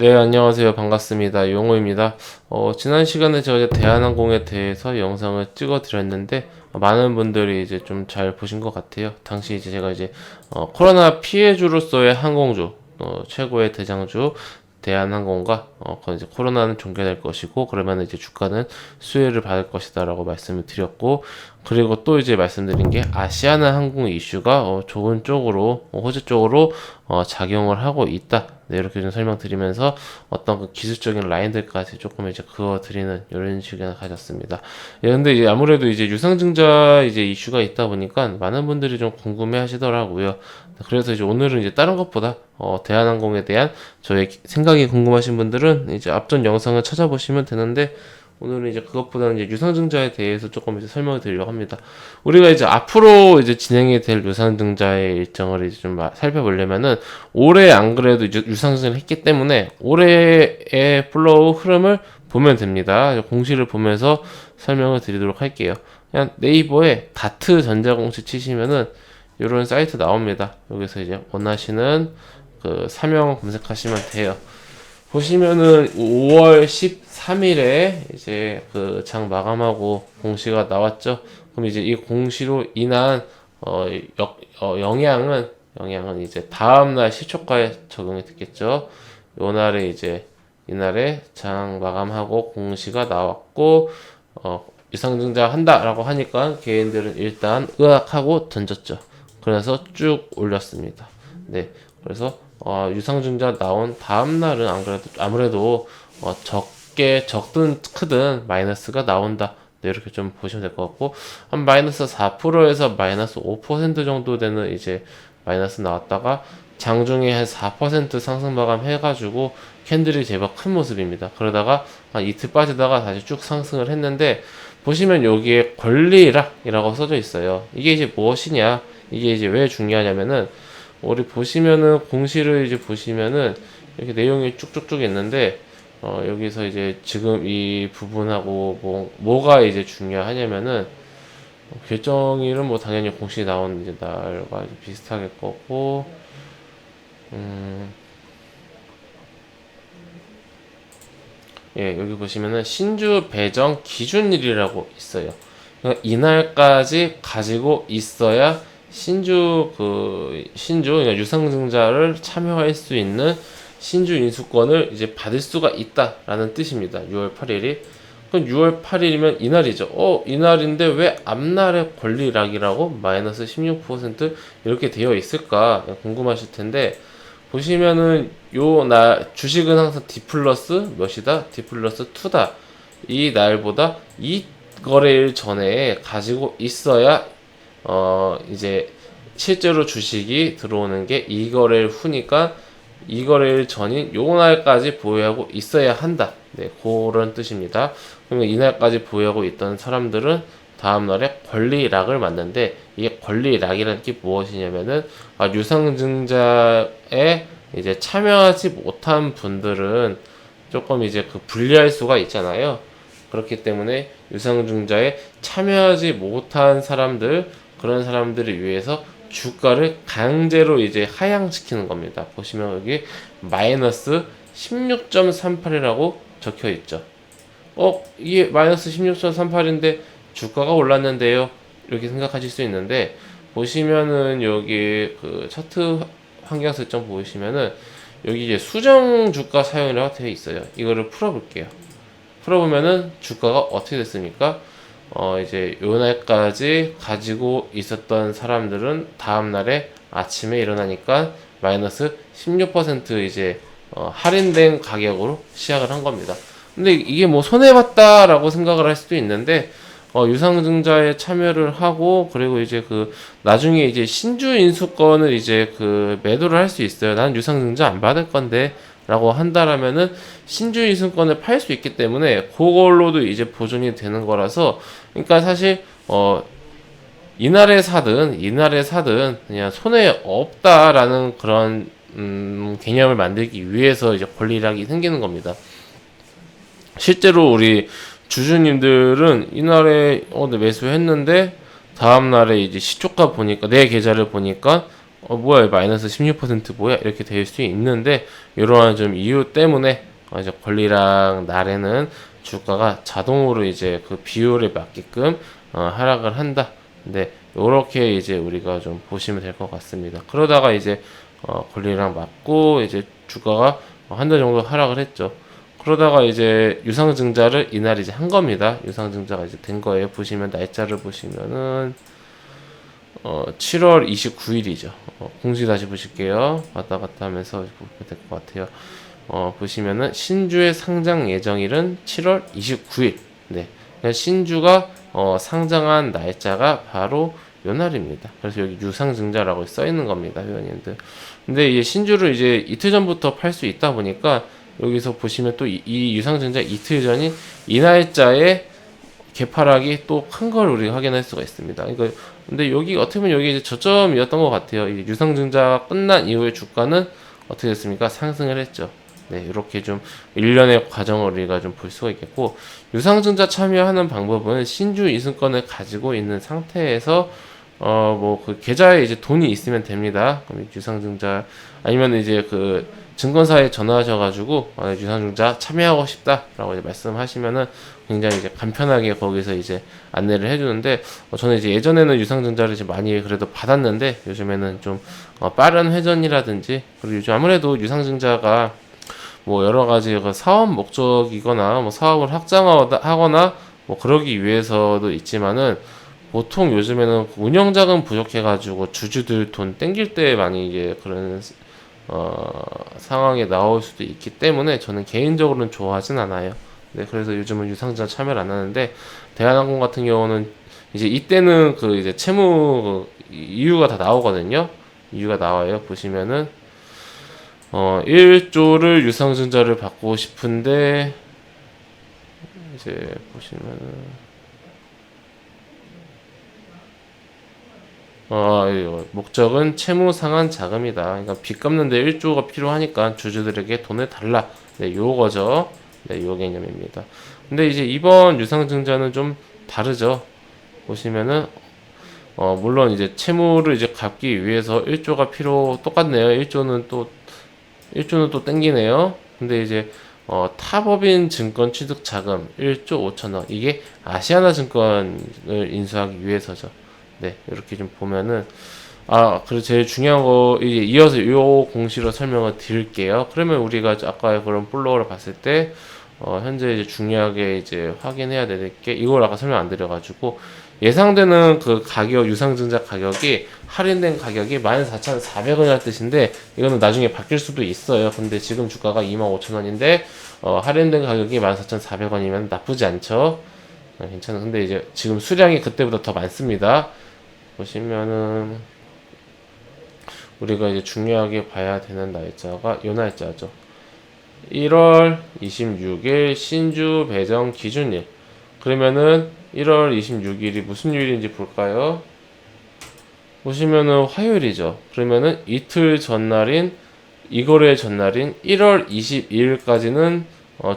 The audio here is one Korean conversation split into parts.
네, 안녕하세요. 반갑습니다. 용호입니다. 지난 시간에 제가 대한항공에 대해서 영상을 찍어 드렸는데, 많은 분들이 이제 좀 잘 보신 것 같아요. 당시 이제 제가 이제, 코로나 피해주로서의 항공주, 최고의 대장주, 대한항공과, 이제 코로나는 종결될 것이고, 그러면 이제 주가는 수혜를 받을 것이다라고 말씀을 드렸고, 그리고 또 이제 말씀드린 게 아시아나 항공 이슈가, 좋은 쪽으로, 호재 쪽으로, 작용을 하고 있다. 네, 이렇게 좀 설명드리면서 어떤 그 기술적인 라인들까지 조금 이제 그어드리는 이런 시간을 가졌습니다. 예, 근데 이제 아무래도 이제 유상증자 이제 이슈가 있다 보니까 많은 분들이 좀 궁금해 하시더라고요. 그래서 이제 오늘은 이제 다른 것보다 대한항공에 대한 저의 생각이 궁금하신 분들은 이제 앞전 영상을 찾아보시면 되는데, 오늘은 이제 그것보다는 이제 유상증자에 대해서 조금 이제 설명을 드리려고 합니다. 우리가 이제 앞으로 이제 진행이 될 유상증자의 일정을 이제 좀 살펴보려면은, 올해 안 그래도 이제 유상증자를 했기 때문에 올해의 플로우 흐름을 보면 됩니다. 공시를 보면서 설명을 드리도록 할게요. 그냥 네이버에 다트 전자공시 치시면은 이런 사이트 나옵니다. 여기서 이제 원하시는 그 사명 검색하시면 돼요. 보시면은 5월 13일에 이제 그 장 마감하고 공시가 나왔죠. 그럼 이제 이 공시로 인한 영향은 이제 다음날 시초가에 적용이 됐겠죠. 요날에 이제 이날에 장 마감하고 공시가 나왔고, 유상증자 한다라고 하니까 개인들은 일단 으악하고 던졌죠. 그래서 쭉 올렸습니다. 네, 그래서 유상증자 나온 다음 날은 안 그래도 아무래도 적든 크든 마이너스가 나온다. 네, 이렇게 좀 보시면 될 것 같고, 한 마이너스 4%에서 마이너스 5% 정도 되는 이제 마이너스 나왔다가 장중에 한 4% 상승 마감 해가지고 캔들이 제법 큰 모습입니다. 그러다가 한 이틀 빠지다가 다시 쭉 상승을 했는데, 보시면 여기에 권리락이라고 써져 있어요. 이게 이제 무엇이냐? 이게 이제 왜 중요하냐면은, 우리 보시면은 공시를 이제 보시면은 이렇게 내용이 쭉쭉쭉 있는데, 여기서 이제 지금 이 부분하고 뭐가 이제 중요하냐면은, 결정일은 뭐 당연히 공시 나온 이제 날과 비슷하게 거고, 예, 여기 보시면은 신주 배정 기준일이라고 있어요. 그러니까 이날까지 가지고 있어야 그러니까 유상증자를 참여할 수 있는 신주 인수권을 이제 받을 수가 있다라는 뜻입니다. 6월 8일이. 그럼 6월 8일이면 이날이죠. 이날인데 왜 앞날의 권리락이라고 마이너스 16% 이렇게 되어 있을까 궁금하실 텐데, 보시면은 요 날 주식은 항상 D 플러스 몇이다? D 플러스 2다. 이 날보다 이 거래일 전에 가지고 있어야 이제 실제로 주식이 들어오는 게 이 거래일 후니까 이 거래일 전인 요 날까지 보유하고 있어야 한다. 네, 그런 뜻입니다. 그러면 이날까지 보유하고 있던 사람들은 다음 날에 권리락을 맞는데, 이게 권리락이라는 게 무엇이냐면은, 유상증자에 이제 참여하지 못한 분들은 조금 이제 그 불리할 수가 있잖아요. 그렇기 때문에 유상증자에 참여하지 못한 사람들, 그런 사람들을 위해서 주가를 강제로 이제 하향시키는 겁니다. 보시면 여기 마이너스 16.38이라고 적혀 있죠. 이게 마이너스 16.38인데 주가가 올랐는데요, 이렇게 생각하실 수 있는데, 보시면은 여기 그 차트 환경 설정 보시면은 여기 이제 수정 주가 사용이라고 되어 있어요. 이거를 풀어볼게요. 풀어보면은 주가가 어떻게 됐습니까? 이제 요 날까지 가지고 있었던 사람들은 다음날에 아침에 일어나니까 마이너스 16% 이제 할인된 가격으로 시작을 한 겁니다. 근데 이게 뭐 손해봤다라고 생각을 할 수도 있는데, 유상증자에 참여를 하고, 그리고 이제 그 나중에 이제 신주 인수권을 이제 그 매도를 할 수 있어요. 난 유상증자 안 받을 건데 라고 한다라면은 신주 인수권을 팔 수 있기 때문에 그걸로도 이제 보존이 되는 거라서, 그러니까 사실 이날에 사든 그냥 손해 없다라는 그런 개념을 만들기 위해서 이제 권리락이 생기는 겁니다. 실제로 우리 주주님들은 이날에 매수했는데 다음 날에 이제 시초가 보니까 내 계좌를 보니까 뭐야 마이너스 16% 뭐야 이렇게 될 수 있는데, 이러한 좀 이유 때문에 이제 권리랑 날에는 주가가 자동으로 이제 그 비율에 맞게끔 하락을 한다. 근데 요렇게 이제 우리가 좀 보시면 될 것 같습니다. 그러다가 이제 권리랑 맞고 이제 주가가 한 달 정도 하락을 했죠. 그러다가 이제 유상증자를 이날 이제 한 겁니다. 유상증자가 이제 된 거예요. 보시면 날짜를 보시면은 7월 29일이죠. 공시 다시 보실게요. 왔다 갔다 하면서 보면 될 것 같아요. 보시면은 신주의 상장 예정일은 7월 29일. 네. 신주가 상장한 날짜가 바로 요 날입니다. 그래서 여기 유상증자라고 써 있는 겁니다, 회원님들. 근데 이 신주를 이제 이틀 전부터 팔 수 있다 보니까 여기서 보시면 또 이 유상증자 이틀 전인 이 날짜에 개파락이 또 큰 걸 우리가 확인할 수가 있습니다. 그러니까 근데 여기 어떻게 보면 여기 이제 저점이었던 것 같아요. 이 유상증자가 끝난 이후에 주가는 어떻게 됐습니까? 상승을 했죠. 네, 이렇게 좀 일련의 과정을 우리가 좀 볼 수가 있겠고, 유상증자 참여하는 방법은 신주 이승권을 가지고 있는 상태에서 뭐 그 계좌에 이제 돈이 있으면 됩니다. 그럼 유상증자 아니면 이제 그 증권사에 전화하셔가지고 유상증자 참여하고 싶다라고 이제 말씀하시면은 굉장히 이제 간편하게 거기서 이제 안내를 해주는데, 저는 이제 예전에는 유상증자를 이제 많이 그래도 받았는데 요즘에는 좀 빠른 회전이라든지, 그리고 요즘 아무래도 유상증자가 뭐 여러 가지 그 사업 목적이거나 뭐 사업을 확장하거나 뭐 그러기 위해서도 있지만은, 보통 요즘에는 운영자금 부족해가지고 주주들 돈 땡길 때 많이 이게 그런 상황에 나올 수도 있기 때문에 저는 개인적으로는 좋아하진 않아요. 네, 그래서 요즘은 유상증자 참여를 안 하는데, 대한항공 같은 경우는 이제 이때는 그 이제 채무 이유가 다 나오거든요. 이유가 나와요. 보시면은 1조를 유상증자를 받고 싶은데, 이제 보시면은 목적은 채무 상환 자금이다. 그러니까 빚 갚는데 1조가 필요하니까 주주들에게 돈을 달라. 네, 요거죠. 네, 요 개념입니다. 근데 이제 이번 유상증자는 좀 다르죠. 보시면은 물론 이제 채무를 이제 갚기 위해서 1조가 똑같네요. 1조는 또 땡기네요. 근데 이제 타법인 증권 취득 자금 1조 5천억, 이게 아시아나 증권을 인수하기 위해서죠. 네, 이렇게 좀 보면은 그리고 제일 중요한 거 이제 이어서 요 공시로 설명을 드릴게요. 그러면 우리가 아까 그런 플로어를 봤을 때 현재 이제 중요하게 이제 확인해야 될 게, 이걸 아까 설명 안 드려가지고, 예상되는 그 가격, 유상증자 가격이 할인된 가격이 14,400원이라는 뜻인데, 이거는 나중에 바뀔 수도 있어요. 근데 지금 주가가 25,000원인데 할인된 가격이 14,400원이면 나쁘지 않죠. 괜찮아. 근데 이제 지금 수량이 그때보다 더 많습니다. 보시면은 우리가 이제 중요하게 봐야 되는 날짜가 요 날짜죠. 1월 26일 신주 배정 기준일. 그러면은 1월 26일이 무슨 요일인지 볼까요? 보시면은 화요일이죠. 그러면은 이틀 전날인, 이 거래 전날인 1월 22일까지는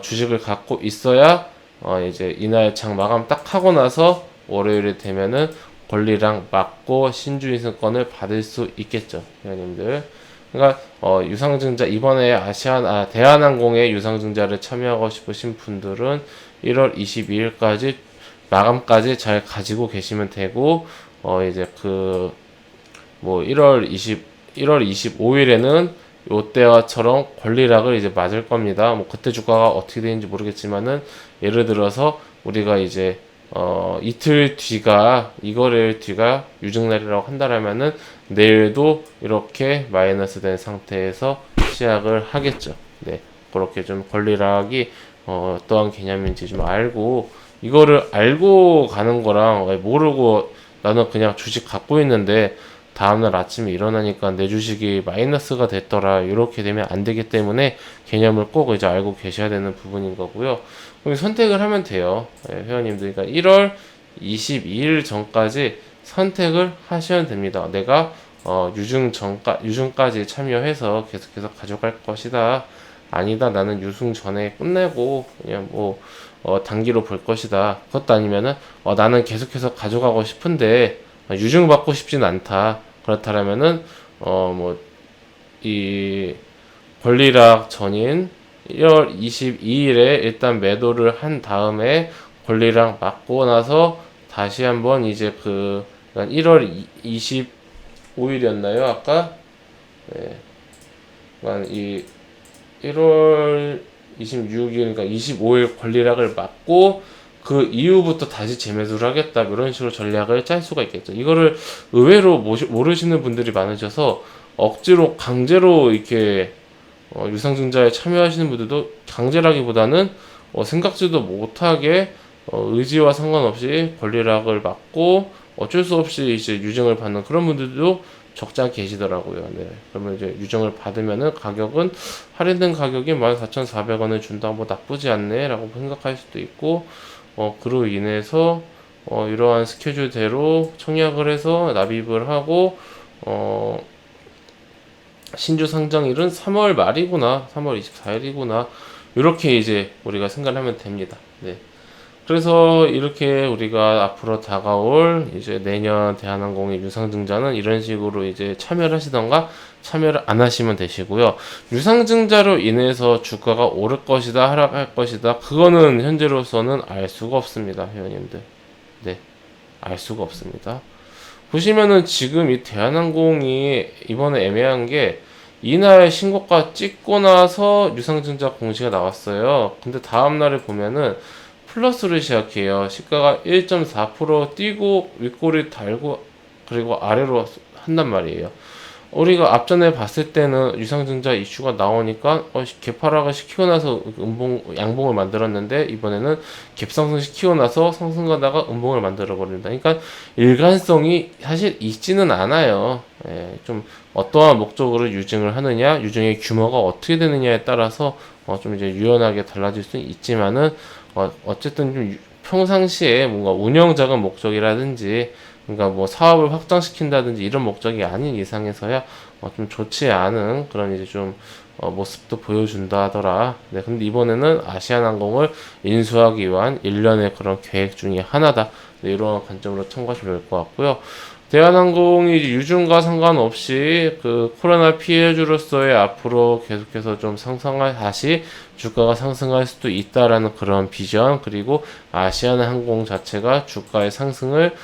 주식을 갖고 있어야 이제 이날 장 마감 딱 하고 나서 월요일이 되면은 권리랑 맞고 신주인승권을 받을 수 있겠죠, 회원님들. 그러니까 유상증자 이번에 대한항공의 유상증자를 참여하고 싶으신 분들은 1월 22일까지 마감까지 잘 가지고 계시면 되고, 이제 그 뭐 1월 25일에는 요때와처럼 권리락을 이제 맞을 겁니다. 뭐 그때 주가가 어떻게 되는지 모르겠지만은, 예를 들어서 우리가 이제 이틀 뒤가, 이거를 뒤가 유증날이라고 한다라면은 내일도 이렇게 마이너스 된 상태에서 시작을 하겠죠. 네, 그렇게 좀 권리락이 어떠한 개념인지 좀 알고, 이거를 알고 가는 거랑 모르고 나는 그냥 주식 갖고 있는데 다음날 아침에 일어나니까 내 주식이 마이너스가 됐더라, 이렇게 되면 안 되기 때문에 개념을 꼭 이제 알고 계셔야 되는 부분인 거고요. 그럼 선택을 하면 돼요. 네, 회원님들. 그러니까 1월 22일 전까지 선택을 하시면 됩니다. 내가 유증까지 참여해서 계속해서 가져갈 것이다. 아니다, 나는 유승 전에 끝내고 그냥 뭐 단기로 볼 것이다. 그것도 아니면은 나는 계속해서 가져가고 싶은데 유증 받고 싶진 않다. 그렇다면은 뭐 이 권리락 전인 1월 22일에 일단 매도를 한 다음에 권리락 맞고 나서 다시 한번 이제 그 1월 25일이었나요? 아까 네. 이 1월 26일 그러니까 25일 권리락을 맞고 그 이후부터 다시 재매수를 하겠다 이런 식으로 전략을 짤 수가 있겠죠. 이거를 의외로 모르시는 분들이 많으셔서 억지로 강제로 이렇게 유상증자에 참여하시는 분들도 강제라기보다는 생각지도 못하게 의지와 상관없이 권리락을 맞고 어쩔 수 없이 이제 유증을 받는 그런 분들도 적지 않게 계시더라고요. 네. 그러면 이제 유증을 받으면은 가격은 할인된 가격이 14,400원을 준다 뭐 나쁘지 않네라고 생각할 수도 있고 그로 인해서 이러한 스케줄대로 청약을 해서 납입을 하고 신주 상장일은 3월 말이구나, 3월 24일이구나 이렇게 이제 우리가 생각을 하면 됩니다. 네. 그래서 이렇게 우리가 앞으로 다가올 이제 내년 대한항공의 유상증자는 이런 식으로 이제 참여를 하시던가 참여를 안 하시면 되시고요. 유상증자로 인해서 주가가 오를 것이다, 하락할 것이다. 그거는 현재로서는 알 수가 없습니다, 회원님들. 네. 알 수가 없습니다. 보시면은 지금 이 대한항공이 이번에 애매한 게 이날 신고가 찍고 나서 유상증자 공시가 나왔어요. 근데 다음날에 보면은 플러스를 시작해요. 시가가 1.4% 뛰고 윗꼬리 달고 그리고 아래로 한단 말이에요. 우리가 앞전에 봤을 때는 유상증자 이슈가 나오니까 개파락을 시키고 나서 양봉을 만들었는데 이번에는 갭상승 시키고 나서 상승하다가 음봉을 만들어 버린다. 그러니까 일관성이 사실 있지는 않아요. 예, 좀 어떠한 목적으로 유증을 하느냐, 유증의 규모가 어떻게 되느냐에 따라서 좀 이제 유연하게 달라질 수는 있지만은 어쨌든 좀 평상시에 뭔가 운영자금 목적이라든지 그러니까 뭐 사업을 확장시킨다든지 이런 목적이 아닌 이상에서야 좀 좋지 않은 그런 이제 좀 모습도 보여준다 하더라. 네, 근데 이번에는 아시아나항공을 인수하기 위한 일련의 그런 계획 중에 하나다. 네, 이런 관점으로 참고하시면 될 것 같고요. 대한항공이 유증과 상관없이 그 코로나 피해주로서의 앞으로 계속해서 좀 다시 주가가 상승할 수도 있다라는 그런 비전, 그리고 아시아나항공 자체가 주가의 상승을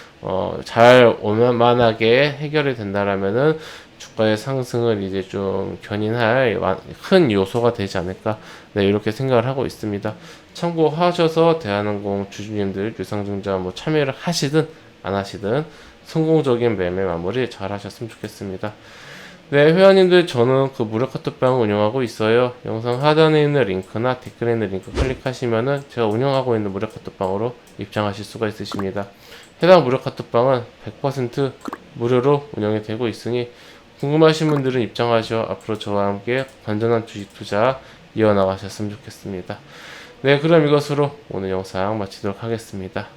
잘 원만하게 해결이 된다라면은 주가의 상승을 이제 좀 견인할 큰 요소가 되지 않을까, 네, 이렇게 생각을 하고 있습니다. 참고하셔서 대한항공 주주님들 유상증자 뭐 참여를 하시든 안 하시든 성공적인 매매 마무리 잘 하셨으면 좋겠습니다. 네, 회원님들 저는 그 무료 카톡방 운영하고 있어요. 영상 하단에 있는 링크나 댓글에 있는 링크 클릭하시면은 제가 운영하고 있는 무료 카톡방으로 입장하실 수가 있으십니다. 해당 무료 카톡방은 100% 무료로 운영이 되고 있으니 궁금하신 분들은 입장하셔 앞으로 저와 함께 건전한 주식 투자 이어나가셨으면 좋겠습니다. 네, 그럼 이것으로 오늘 영상 마치도록 하겠습니다.